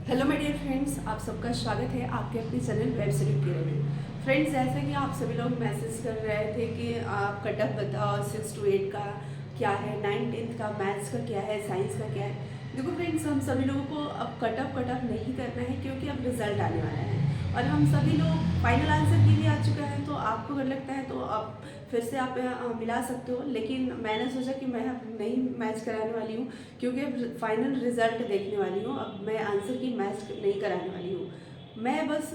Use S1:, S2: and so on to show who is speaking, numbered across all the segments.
S1: Hello my dear friends, आप सबका स्वागत है आपके अपने चैनल वेब सीरीज के में। फ्रेंड्स, जैसे कि आप सभी लोग मैसेज कर रहे थे कि आप कट ऑफ बताओ 6 to 8 का क्या है, 9th-10th का मैथ्स का क्या है, साइंस का क्या है। देखो फ्रेंड्स, हम सभी लोगों को अब कट ऑफ नहीं करना है क्योंकि अब रिजल्ट आने वाला है और हम सभी लोग फाइनल आंसर के लिए आ चुका है। तो आपको अगर लगता है तो आप फिर से आप मिला सकते हो, लेकिन मैंने सोचा कि मैं अब नहीं मैच कराने वाली हूँ क्योंकि अब फाइनल रिजल्ट देखने वाली हूँ। अब मैं आंसर की मैच नहीं कराने वाली हूँ। मैं बस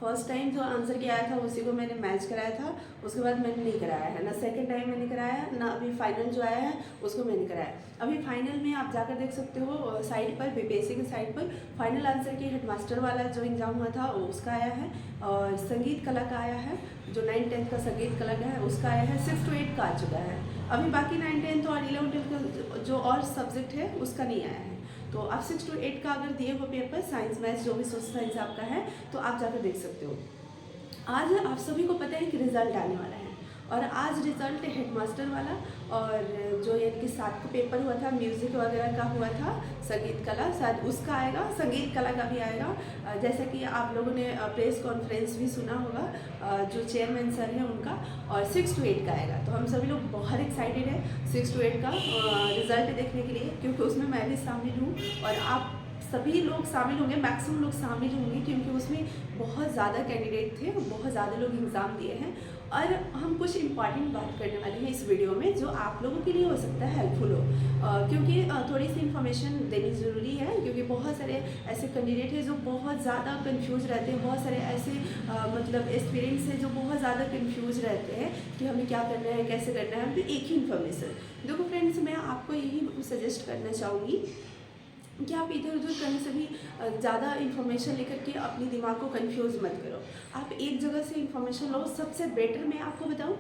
S1: फर्स्ट टाइम जो आंसर किया आया था उसी को मैंने मैच कराया था, उसके बाद मैंने नहीं कराया है, ना सेकंड टाइम मैंने कराया है, ना अभी फाइनल जो आया है उसको मैंने कराया। अभी फाइनल में आप जाकर देख सकते हो साइट पर, बीपीएससी की साइट पर फाइनल आंसर की हेडमास्टर वाला जो एग्ज़ाम हुआ था उसका आया है और संगीत कला का आया है, जो 9th-10th का संगीत कला का है उसका आया है। 6 to 8 का आ चुका है। अभी बाकी 9th-10th और 11th-12th का जो और सब्जेक्ट है उसका नहीं आया है। तो आप 6 to 8 का अगर दिए हुए पेपर साइंस मैथ्स जो भी सोशल साइंस आपका है तो आप जाकर देख सकते हो। आज आप सभी को पता है कि रिज़ल्ट आने वाला है और आज रिज़ल्ट हेडमास्टर वाला और जो यानी कि 7 का पेपर हुआ था म्यूज़िक वगैरह का हुआ था, संगीत कला शायद उसका आएगा, संगीत कला का भी आएगा। जैसे कि आप लोगों ने प्रेस कॉन्फ्रेंस भी सुना होगा जो चेयरमैन सर हैं उनका, और 6 to 8 का आएगा। तो हम सभी लोग बहुत एक्साइटेड हैं 6 to 8 का रिज़ल्ट देखने के लिए, क्योंकि उसमें मैं भी शामिल हूँ और आप सभी लोग शामिल होंगे, मैक्सिमम लोग शामिल होंगे क्योंकि उसमें बहुत ज़्यादा कैंडिडेट थे, बहुत ज़्यादा लोग एग्ज़ाम दिए हैं। और हम कुछ इंपॉर्टेंट बात करने वाले हैं इस वीडियो में जो आप लोगों के लिए हो सकता है हेल्पफुल हो, क्योंकि थोड़ी सी इन्फॉर्मेशन देनी ज़रूरी है क्योंकि बहुत सारे ऐसे कैंडिडेट हैं जो बहुत ज़्यादा कंफ्यूज रहते हैं, बहुत सारे ऐसे मतलब एस्पिरेंट्स हैं जो बहुत ज़्यादा कंफ्यूज रहते हैं कि हमें क्या करना है, कैसे करना है। तो एक ही इन्फॉर्मेशन देखो फ्रेंड्स, मैं आपको यही सजेस्ट करना चाहूँगी कि आप इधर उधर कहीं से भी ज़्यादा इन्फॉर्मेशन लेकर के अपने दिमाग को कंफ्यूज मत करो। आप एक जगह से इन्फॉर्मेशन लो। सबसे बेटर मैं आपको बताऊं,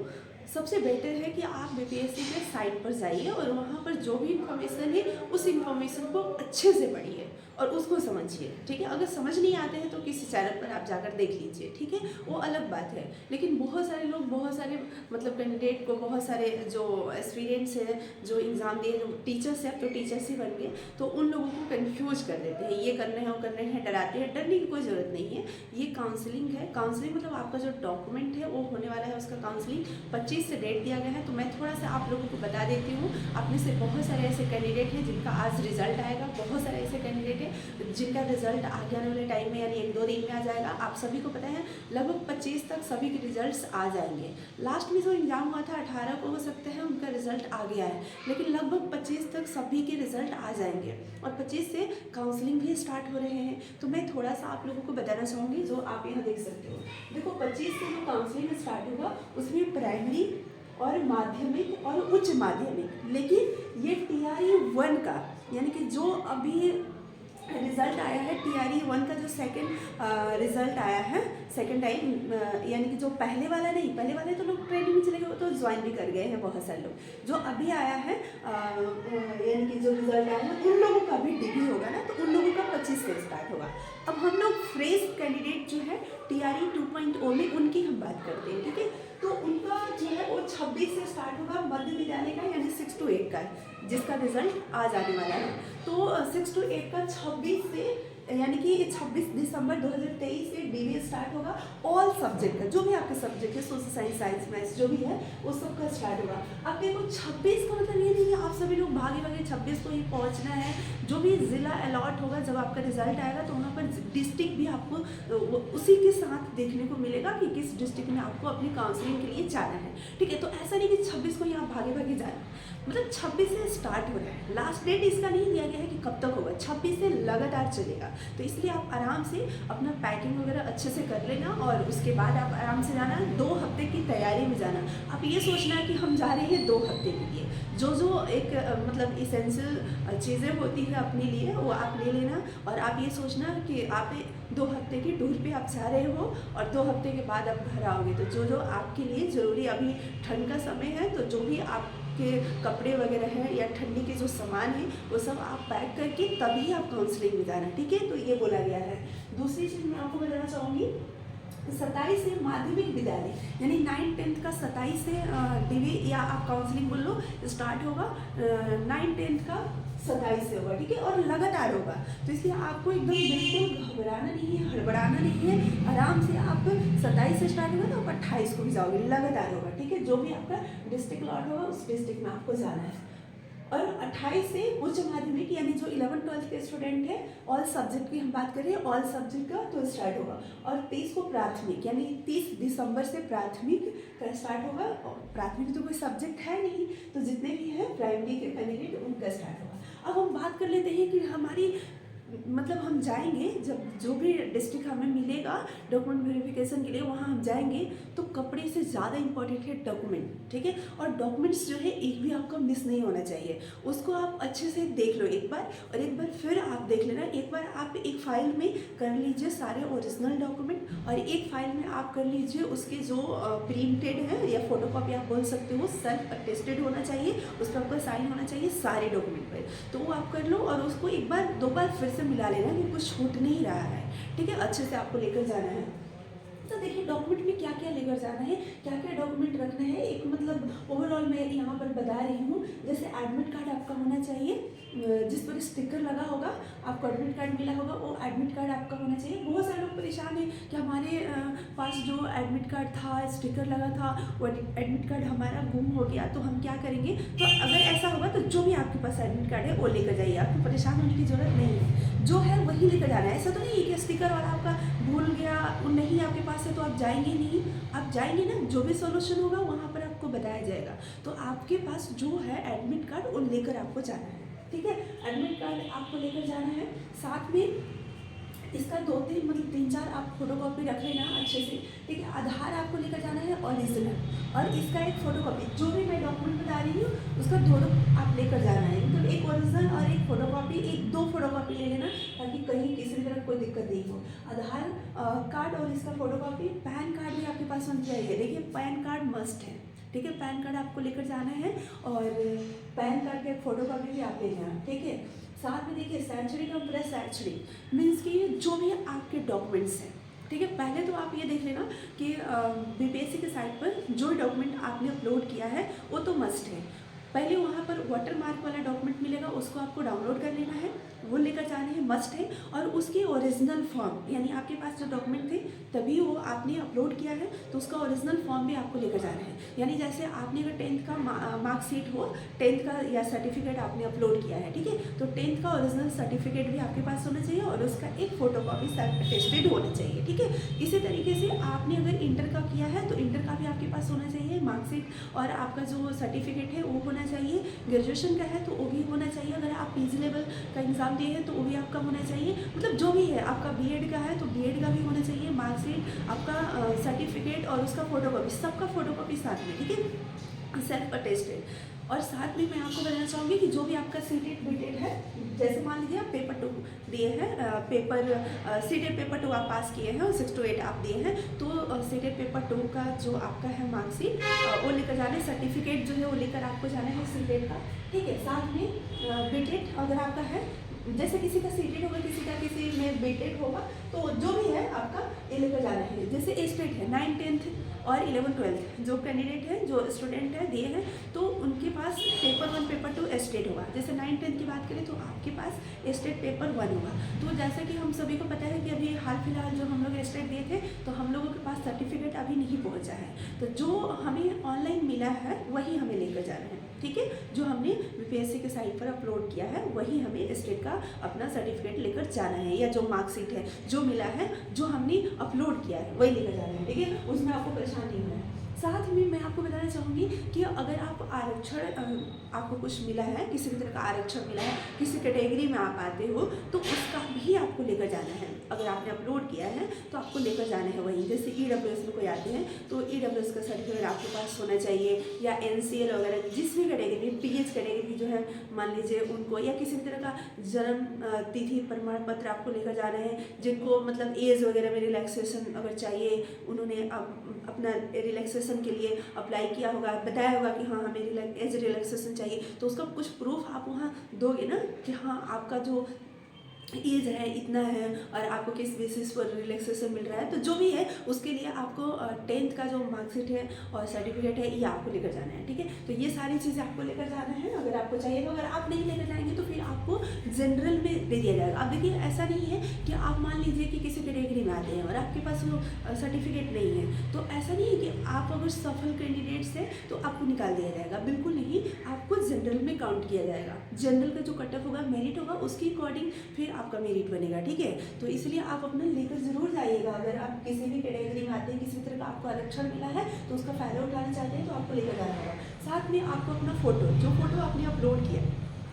S1: सबसे बेटर है कि आप बीपीएससी के साइट पर जाइए और वहाँ पर जो भी इन्फॉर्मेशन है उस इन्फॉर्मेशन को अच्छे से पढ़िए और उसको समझिए, ठीक है। अगर समझ नहीं आते हैं तो किसी चैनल पर आप जाकर देख लीजिए, ठीक है, वो अलग बात है। लेकिन बहुत सारे लोग, बहुत सारे मतलब कैंडिडेट को, बहुत सारे जो एक्सपीरियंस है, जो एग्ज़ाम दिए, जो टीचर्स है, अब तो टीचर्स ही बन गए, तो उन लोगों को कंफ्यूज कर देते हैं, ये करना है वो करना है, डराते हैं। डरने की कोई ज़रूरत नहीं है। ये काउंसलिंग है। काउंसलिंग मतलब आपका जो डॉक्यूमेंट है वो होने वाला है, उसका काउंसलिंग 25 से डेट दिया गया है। तो मैं थोड़ा सा आप लोगों को बता देती हूँ। आप में से बहुत सारे ऐसे कैंडिडेट हैं जिनका आज रिजल्ट आएगा, बहुत सारे ऐसे कैंडिडेट हैं जिनका रिजल्ट आगे आने वाले टाइम में यानी 1-2 दिन में आ जाएगा। आप सभी को पता है लगभग 25 तक सभी के रिजल्ट्स आ जाएंगे। लास्ट में जो एग्ज़ाम हुआ था 18 को हो सकता है उनका रिजल्ट आ गया है, लेकिन लगभग 25 तक सभी के रिजल्ट आ जाएंगे और 25 से काउंसलिंग भी स्टार्ट हो रहे हैं। तो मैं थोड़ा सा आप लोगों को बताना चाहूँगी, जो आप यहाँ देख सकते हो। देखो 25 से जो काउंसलिंग स्टार्ट होगा उसमें प्राइमरी और माध्यमिक और उच्च माध्यमिक, लेकिन ये TRE 1 का यानी कि जो अभी रिज़ल्ट आया है TRE 1 का, जो सेकंड रिज़ल्ट आया है सेकंड टाइम, यानी कि जो पहले वाला नहीं, पहले वाले तो लोग ट्रेनिंग में चले गए, वो तो ज्वाइन भी कर गए हैं बहुत सारे लोग। जो अभी आया है यानी कि जो रिज़ल्ट आया है उन लोगों का भी डिग्री होगा ना, तो उन लोगों का 25 से स्टार्ट होगा। अब हम लोग फ्रेश कैंडिडेट जो है TRE 2.0 में उनकी हम बात करते हैं, ठीक है। तो उनका जो है वो 26 से स्टार्ट होगा मध्य विद्यालय का, यानी 6 to 8 का, जिसका रिजल्ट आज आने वाला है। तो 6 to 8 का 26 से यानी कि 26 दिसंबर 2023 से DV स्टार्ट होगा। ऑल सब्जेक्ट का जो भी आपके सब्जेक्ट है, सोशल साइंस, साइंस, मैथ्स जो भी है वो सबका स्टार्ट होगा। अब देखो 26 का मतलब ये नहीं है आप सभी लोग भागे भागे 26 को ही पहुंचना है। जो भी ज़िला अलॉट होगा जब आपका रिजल्ट आएगा तो वहाँ पर डिस्ट्रिक्ट भी आपको उसी के साथ देखने को मिलेगा कि किस डिस्ट्रिक्ट में आपको अपनी काउंसलिंग के लिए जाना है, ठीक है। तो ऐसा नहीं कि 26 को ही आप भागे भागे जाए, मतलब 26 से स्टार्ट हो रहा है। लास्ट डेट इसका नहीं दिया गया है कि कब तक होगा, 26 से लगातार चलेगा। तो इसलिए आप आराम से अपना पैकिंग वगैरह अच्छे से कर लेना और उसके बाद आप आराम से जाना, 2 हफ्ते की तैयारी में जाना। आप ये सोचना है कि हम जा रहे हैं 2 हफ्ते के लिए, जो एक मतलब इसेंशियल चीज़ें होती है अपने लिए वो आप ले लेना। और आप ये सोचना कि आप 2 हफ्ते की टूर पे आप जा रहे हो और 2 हफ्ते के बाद आप घर आओगे। तो जो आपके लिए ज़रूरी, अभी ठंड का समय है तो जो भी आपके कपड़े वगैरह हैं या ठंडी के जो सामान है वो सब आप पैक करके तभी आप काउंसलिंग में जाना, ठीक है। तो ये बोला गया है। दूसरी चीज़ मैं आपको बताना चाहूँगी, 27 से माध्यमिक विद्यालय यानी 9th-10th का 27 से DV या आप काउंसलिंग बोल लो स्टार्ट होगा। 9th-10th का 27 से होगा, ठीक है, और लगातार होगा। तो इसलिए आपको एकदम बिल्कुल घबराना नहीं है, हड़बड़ाना नहीं है, आराम से आप 27 से स्टार्ट होगा तो आप 28 को भी जाओगे, लगातार होगा, ठीक है। जो भी आपका डिस्ट्रिक्ट लॉट होगा उस डिस्ट्रिक्ट में आपको जाना है। और 28 से उच्च माध्यमिक यानी जो 11-12 के स्टूडेंट है, ऑल सब्जेक्ट की हम बात करें, ऑल सब्जेक्ट का तो स्टार्ट होगा। और 30 को प्राथमिक यानी 30 दिसंबर से प्राथमिक का स्टार्ट होगा। और प्राथमिक तो कोई सब्जेक्ट है नहीं, तो जितने भी हैं प्राइमरी के कैंडिडेट उनका स्टार्ट होगा। अब हम बात कर लेते हैं कि हमारी मतलब हम जाएंगे, जब जो भी डिस्ट्रिक्ट हमें मिलेगा डॉक्यूमेंट वेरिफिकेशन के लिए, वहाँ हम जाएंगे तो कपड़े से ज़्यादा इंपॉर्टेंट है डॉक्यूमेंट, ठीक है। और डॉक्यूमेंट्स जो है एक भी आपका मिस नहीं होना चाहिए, उसको आप अच्छे से देख लो एक बार, और एक बार फिर आप देख लेना। एक बार आप एक फाइल में कर लीजिए सारे ओरिजिनल डॉक्यूमेंट, और एक फाइल में आप कर लीजिए उसके जो प्रिंटेड है या फोटोकॉपी आप बोल सकते हो, सेल्फ अटेस्टेड होना चाहिए, उस पर आपका साइन होना चाहिए सारे डॉक्यूमेंट पर। तो वो आप कर लो और उसको एक बार 2 बार फिर से मिला लेना कि कुछ छूट नहीं रहा है, ठीक है। अच्छे से आपको लेकर जाना है। तो देखिए डॉक्यूमेंट में क्या क्या लेकर जाना है, क्या क्या डॉक्यूमेंट रखना है, एक मतलब ओवरऑल मैं यहाँ पर बता रही हूँ। जैसे एडमिट कार्ड आपका होना चाहिए, जिस पर स्टिकर लगा होगा, आपको एडमिट कार्ड मिला होगा, वो एडमिट कार्ड आपका होना चाहिए। बहुत सारे लोग परेशान हैं कि हमारे पास जो एडमिट कार्ड था, स्टिकर लगा था, वो एडमिट कार्ड हमारा गुम हो गया, तो हम क्या करेंगे। तो अगर ऐसा होगा तो जो भी आपके पास एडमिट कार्ड है वो लेकर जाइए, आपको परेशान होने की ज़रूरत नहीं है, जो है वही लेकर जाना है। ऐसा तो नहीं है कि स्टिकर और आपका भूल गया, वो नहीं आपके पास है तो आप जाएंगे नहीं, आप जाएंगे ना, जो भी सॉल्यूशन होगा वहाँ पर आपको बताया जाएगा। तो आपके पास जो है एडमिट कार्ड वो लेकर आपको जाना है, ठीक है। एडमिट कार्ड आपको लेकर जाना है, साथ में इसका 2-3 मतलब 3-4 आप फोटोकॉपी रख लेना अच्छे से, ठीक है। आधार आपको लेकर जाना है ओरिजिनल, और इसका एक फोटोकॉपी, जो भी मैं डॉक्यूमेंट बता रही हूँ उसका दोनों आप लेकर जाना है, मतलब एक ओरिजिनल और एक फोटोकॉपी, 1-2 फोटोकॉपी ले लेना ताकि कहीं किसी भी तरह कोई दिक्कत नहीं हो। आधार कार्ड और इसका फोटोकॉपी, पैन कार्ड भी आपके पास होना चाहिए। देखिए पैन कार्ड मस्ट है, ठीक है, पैन कार्ड आपको लेकर जाना है, और पैन कार्ड के फोटोकॉपी भी आप ले जाना, ठीक है। साथ में देखिए शैक्षणिक और प्लस शैक्षणिक मीन्स कि जो भी आपके डॉक्यूमेंट्स हैं, ठीक है। पहले तो आप ये देख लेना कि बीपीएससी के साइट पर जो डॉक्यूमेंट आपने अपलोड किया है वो तो मस्ट है। पहले वहाँ पर वाटरमार्क वाला डॉक्यूमेंट मिलेगा, उसको आपको डाउनलोड कर लेना है, वो लेकर जाने हैं, मस्ट है। और उसकी ओरिजिनल फॉर्म, यानी आपके पास जो डॉक्यूमेंट थे तभी वो आपने अपलोड किया है तो उसका ओरिजिनल फॉर्म भी आपको लेकर जाना है। यानी जैसे आपने अगर 10th का मार्कशीट हो, 10th का या सर्टिफिकेट आपने अपलोड किया है, ठीक है, तो 10th का ओरिजिनल सर्टिफिकेट भी आपके पास होना चाहिए, और उसका एक फोटोकॉपी सेल्फ अटेस्टेड होना चाहिए, ठीक है। इसी तरीके से आपने अगर इंटर का किया है तो इंटर का भी आपके पास होना चाहिए मार्कशीट, और आपका जो सर्टिफिकेट है वो होना चाहिए। ग्रेजुएशन का है तो वो भी होना चाहिए, अगर आप पीजी लेवल का एग्ज़ाम दिए हैं तो वो भी आपका होना चाहिए। मतलब जो भी है, आपका बीएड का है तो बीएड का भी होना चाहिए, मार्कशीट, आपका सर्टिफिकेट और उसका फोटोकॉपी, सबका फोटोकॉपी साथ में, ठीक है, सेल्फ अटेस्टेड। और साथ में मैं आपको बताना चाहूँगी कि जो भी आपका सीटेड बीटेड है, जैसे मान लीजिए आप पेपर 2 दिए हैं, सीटेड पेपर 2 आप पास किए हैं और 6 to 8 आप दिए हैं, तो सीटेड पेपर 2 का जो आपका है मार्कशीट वो लेकर जाना है, सर्टिफिकेट जो है वो लेकर आपको जाना है सीटेड का, ठीक है। साथ में बीटेड अगर आपका है, जैसे किसी का सीटेड होगा, किसी में बीटेड होगा, तो जो भी है आपका ये लेकर जाना है। जैसे एस्टेट है 9th 10th और 11th-12th जो कैंडिडेट है, जो स्टूडेंट है दिए हैं, तो उनके पास पेपर 1 पेपर 2 एस्टेट होगा। जैसे 9th 10th की बात करें तो आपके पास एस्टेट पेपर 1 होगा। तो जैसा कि हम सभी को पता है कि अभी हाल फिलहाल जो हम लोग एस्टेट दिए थे तो हम लोगों के पास सर्टिफिकेट अभी नहीं पहुंचा है, तो जो हमें ऑनलाइन मिला है वही हमें लेकर जाना है, ठीक है। जो हमने बीपीएससी के साइट पर अपलोड किया है वही हमें स्टेट का अपना सर्टिफिकेट लेकर जाना है, या जो मार्कशीट है जो मिला है, जो हमने अपलोड किया है वही लेकर जाना है, ठीक है, उसमें आपको परेशान नहीं होना है। साथ में मैं आपको बताना चाहूँगी कि अगर आप आरक्षण, आपको कुछ मिला है, किसी भी तरह का आरक्षण मिला है, किसी कैटेगरी में आप आते हो तो उसका भी आपको लेकर जाना है। अगर आपने अपलोड किया है तो आपको लेकर जाना है वहीं। जैसे ईडब्ल्यूएस में कोई आते हैं तो ईडब्ल्यूएस का सर्टिफिकेट आपके पास होना चाहिए, या एनसीएल वगैरह जिस भी कैटेगरी, पीएच कैटेगरी जो है मान लीजिए उनको, या किसी भी तरह का जन्म तिथि प्रमाण पत्र आपको लेकर जाना है। जिनको मतलब एज वगैरह में रिलैक्सेशन अगर चाहिए, उन्होंने अपना रिलैक्सेशन के लिए अप्लाई किया होगा, बताया होगा कि हाँ हमें एज रिलैक्सेशन चाहिए, तो उसका कुछ प्रूफ आप वहाँ दोगे ना कि हाँ आपका जो एज है, इतना है और आपको किस बेसिस पर रिलैक्सेशन मिल रहा है, तो जो भी है उसके लिए आपको 10th का जो मार्कशीट है और सर्टिफिकेट है ये आपको लेकर जाना है, ठीक है। तो ये सारी चीज़ें आपको लेकर जाना है अगर आपको चाहिए। तो अगर आप नहीं लेकर जाएंगे तो फिर आपको जनरल में दे दिया जाएगा। अब देखिए ऐसा नहीं है कि आप मान लीजिए कि किसी कैटेगरी में आते हैं और आपके पास वो सर्टिफिकेट नहीं है, तो ऐसा नहीं है कि आप अगर सफल कैंडिडेट्स हैं तो आपको निकाल दिया जाएगा, बिल्कुल नहीं। आपको जनरल में काउंट किया जाएगा। जनरल का जो कट ऑफ होगा, मेरिट होगा, उसके अकॉर्डिंग फिर आपका मेरिट बनेगा, ठीक है। तो इसलिए आप अपना लेकर जरूर जाइएगा। अगर आप किसी भी कैटेगरी में आते हैं, किसी तरह का आपको आरक्षण मिला है तो उसका फायदा उठाना चाहते हैं तो आपको लेकर जाना होगा। साथ में आपको अपना फोटो, जो फोटो आपने अपलोड किया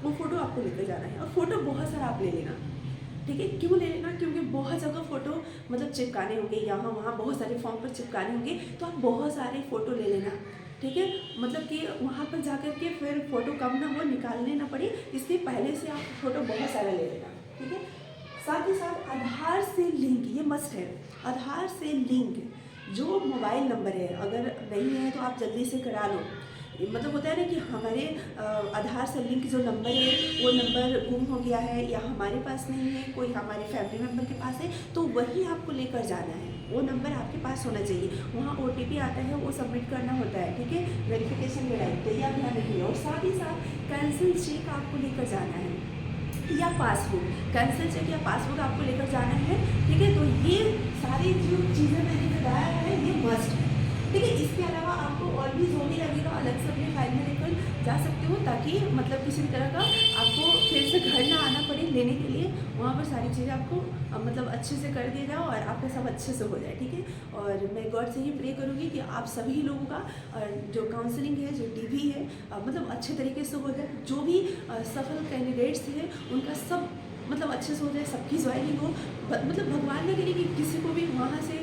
S1: वो फोटो आपको लेकर जाना है, और फोटो बहुत सारा आप ले लेना, ठीक है। क्यों ले लेना? क्योंकि बहुत जगह फोटो मतलब चिपकाने होंगे, यहाँ वहाँ बहुत सारे फॉर्म पर चिपकाने होंगे, तो आप बहुत सारे फोटो ले लेना, ठीक है। मतलब कि वहाँ पर जाकर के फिर फोटो कम ना हो, निकालने ना पड़े, इसलिए पहले से आप फोटो बहुत सारा ले लेना, ठीक है। साथ ही साथ आधार से लिंक, ये मस्ट है। आधार से लिंक जो मोबाइल नंबर है, अगर नहीं है तो आप जल्दी से करा लो। मतलब होता है ना कि हमारे आधार से लिंक जो नंबर है वो नंबर गुम हो गया है या हमारे पास नहीं है, कोई हमारे फैमिली मेम्बर के पास है, तो वही आपको लेकर जाना है। वो नंबर आपके पास होना चाहिए। वहाँ OTP आता है, वो सबमिट करना होता है, ठीक है, वेरिफिकेशन के टाइम। तो ये आप ध्यान रखिए। और साथ ही साथ कैंसिल चेक आपको लेकर जाना है या पासबुक। कैंसिल चेक या पासबुक आपको लेकर जाना है, ठीक है। तो ये सारी जो चीज़ें मैंने बताया है ये मस्ट है, ठीक है। इसके अलावा आपको और भी जो भी लगेगा अलग से अपने फाइल में लेकर जा सकते हो, ताकि मतलब किसी भी तरह का आपको फिर से घर ना आना पड़े लेने के लिए। वहाँ पर सारी चीज़ें आपको मतलब अच्छे से कर दिया जाओ और आपका सब अच्छे से हो जाए, ठीक है। और मैं गॉड से ही प्रे करूँगी कि आप सभी लोगों का जो काउंसलिंग है, जो DV है, मतलब अच्छे तरीके से हो जाए। जो भी सफल कैंडिडेट्स हैं उनका सब मतलब अच्छे से हो जाए, सबकी ज्वाइनिंग हो। मतलब भगवान न करे कि किसी को भी वहाँ से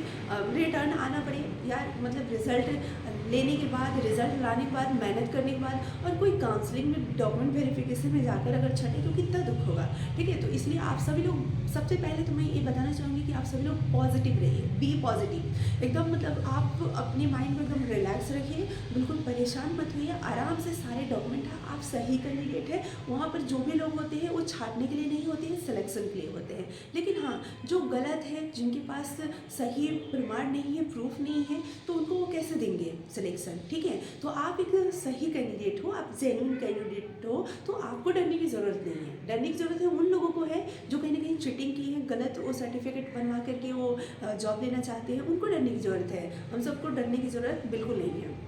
S1: रिटर्न आना पड़े, या मतलब रिज़ल्ट लेने के बाद, रिज़ल्ट लाने के बाद, मेहनत करने के बाद और कोई काउंसलिंग में डॉक्यूमेंट वेरिफिकेशन में जाकर अगर छटे तो कितना दुख होगा, ठीक है। तो इसलिए आप सभी लोग, सबसे पहले तो मैं ये बताना चाहूँगी कि आप सभी लोग पॉजिटिव रहिए, बी पॉजिटिव एकदम। मतलब आप अपने माइंड को एकदम रिलैक्स रखिए, बिल्कुल परेशान मत होइए, आराम से सारे डॉक्यूमेंट आप सही कैंडिडेट है। वहाँ पर जो भी लोग होते हैं वो छाटने के लिए नहीं होते हैं, सिलेक्शन के लिए होते हैं। लेकिन हाँ, जो गलत है, जिनके पास सही प्रमाण नहीं है, प्रूफ नहीं है, तो उनको वो कैसे देंगे सिलेक्शन, ठीक है। तो आप एक सही कैंडिडेट हो, आप जेन्युइन कैंडिडेट हो, तो आपको डरने की ज़रूरत नहीं है। डरने की ज़रूरत है उन लोगों को है जो कहीं ना कहीं चीटिंग की है, गलत वो सर्टिफिकेट बनवा करके वो जॉब लेना चाहते हैं, उनको डरने की ज़रूरत है। हम सबको डरने की ज़रूरत बिल्कुल नहीं है।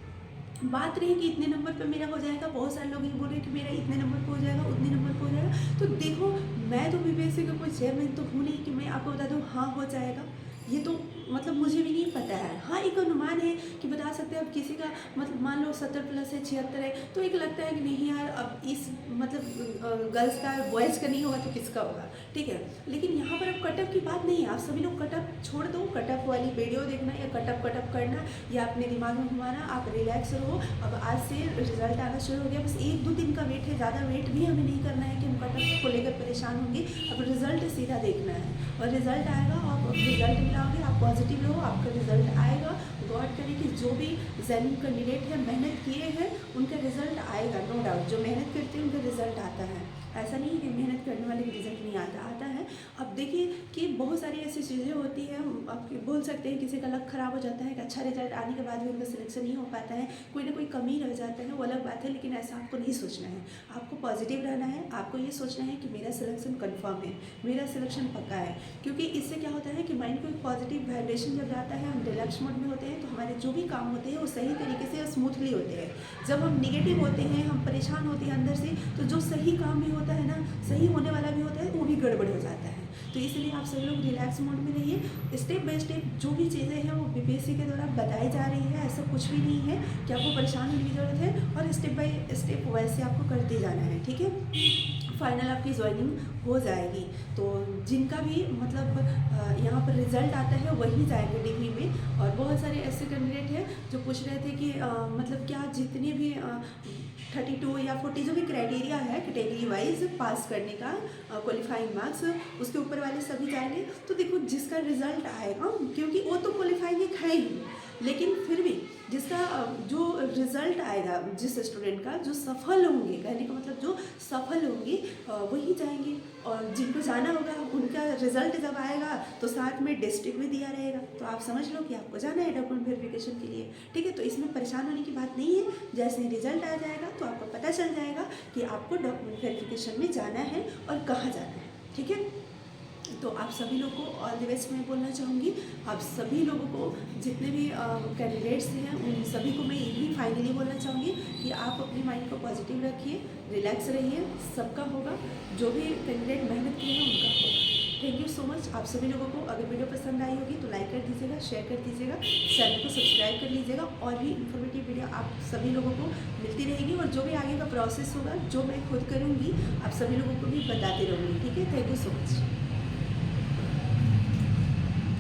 S1: बात रही कि इतने नंबर पे मेरा हो जाएगा, बहुत सारे लोग ये बोल रहे हैं कि मेरा इतने नंबर पे हो जाएगा, उतने नंबर पे हो जाएगा। तो देखो, मैं तो BPSC का कोई चेयरमैन तो हूँ नहीं कि मैं आपको बता दूँ हाँ हो जाएगा। ये तो मतलब मुझे भी नहीं पता है। हाँ, एक अनुमान है कि बता सकते हैं। अब किसी का मतलब मान लो 70 प्लस है, 76 है, तो एक लगता है कि नहीं यार, अब इस मतलब गर्ल्स का, बॉयज़ का नहीं होगा तो किसका होगा, ठीक है। लेकिन यहाँ पर अब कटअप की बात नहीं है। आप सभी लोग कटअप छोड़ दो, कटअप वाली वीडियो देखना या कटअप करना या अपने दिमाग में घुमाना। आप रिलैक्स रहो। अब आज से रिजल्ट आना शुरू हो गया, बस 1-2 दिन का वेट है, ज़्यादा वेट भी हमें नहीं करना है कि हम कटअप को लेकर परेशान होंगे। अब रिजल्ट सीधा देखना है और रिजल्ट आएगा, आप रिजल्ट मिलाओगे, आप पॉजिटिव रहो, आपका रिजल्ट आएगा। गॉड करे कि जो भी जेन्युइन कैंडिडेट है, मेहनत किए हैं, उनका रिजल्ट आएगा, नो डाउट। जो मेहनत करते हैं उनका रिजल्ट आता है, ऐसा नहीं है कि मेहनत करने वाले का रिजल्ट नहीं आता है। अब देखिए कि बहुत सारी ऐसी चीज़ें होती हैं, आप बोल सकते हैं किसी का लक ख़राब हो जाता है कि अच्छा रिजल्ट आने के बाद भी उनका सिलेक्शन नहीं हो पाता है, कोई ना कोई कमी रह जाता है, वो अलग बात है। लेकिन ऐसा आपको नहीं सोचना है, आपको पॉजिटिव रहना है। आपको ये सोचना है कि मेरा सिलेक्शन कन्फर्म है, मेरा सिलेक्शन पक्का है। क्योंकि इससे क्या होता है कि माइंड को एक पॉजिटिव वाइब्रेशन जब जाता है, हम रिलैक्स मोड में होते हैं, तो हमारे जो भी काम होते हैं वो सही तरीके से स्मूथली होते हैं। जब हम निगेटिव होते हैं, हम परेशान होते हैं अंदर से, तो जो सही काम भी होता है ना, सही होने वाला भी होता है, वो भी गड़बड़ हो जाता है। तो इसलिए आप सभी लोग रिलैक्स मोड में रहिए। स्टेप बाय स्टेप जो भी चीज़ें हैं वो BPSC के द्वारा बताई जा रही है, ऐसा कुछ भी नहीं है कि आपको परेशान होने की ज़रूरत है, और स्टेप बाय स्टेप वैसे आपको करते जाना है, ठीक है। फाइनल आपकी ज्वाइनिंग हो जाएगी। तो जिनका भी मतलब यहाँ पर रिजल्ट आता है वही जाएंगे डिग्री में। और बहुत सारे ऐसे कैंडिडेट हैं जो पूछ रहे थे कि मतलब क्या जितने भी 32 या 40 जो भी क्राइटेरिया है कैटेगरी वाइज पास करने का, क्वालिफाइंग मार्क्स, उसके ऊपर वाले सभी जाएंगे। तो देखो, जिसका रिजल्ट आएगा, क्योंकि वो तो क्वालिफाइंग है ही, लेकिन फिर भी जिसका जो रिज़ल्ट आएगा जिस स्टूडेंट का, जो सफल होंगे, कहने का मतलब जो सफल होंगे वही जाएंगे, और जिनको जाना होगा उनका रिज़ल्ट जब आएगा तो साथ में डिस्ट्रिक्ट भी दिया रहेगा। तो आप समझ लो कि आपको जाना है डॉक्यूमेंट वेरिफिकेशन के लिए, ठीक है। तो इसमें परेशान होने की बात नहीं है, जैसे ही रिज़ल्ट आ जाएगा तो आपको पता चल जाएगा कि आपको डॉक्यूमेंट वेरिफिकेशन में जाना है और कहाँ जाना है, ठीक है। तो आप सभी लोगों को ऑल द बेस्ट मैं बोलना चाहूँगी। आप सभी लोगों को, जितने भी कैंडिडेट्स हैं, उन सभी को मैं यही फाइनली बोलना चाहूँगी कि आप अपनी माइंड को पॉजिटिव रखिए, रिलैक्स रहिए, सबका होगा। जो भी कैंडिडेट मेहनत किए हैं उनका होगा। Thank you so much. आप सभी लोगों को अगर वीडियो पसंद आई होगी तो लाइक कर दीजिएगा, शेयर कर दीजिएगा, चैनल को सब्सक्राइब कर लीजिएगा, और भी इन्फॉर्मेटिव वीडियो आप सभी लोगों को मिलती रहेगी। और जो भी आगे का प्रोसेस होगा, जो मैं खुद करूँगी, आप सभी लोगों को भी बताती रहूँगी, ठीक है। Thank you so much.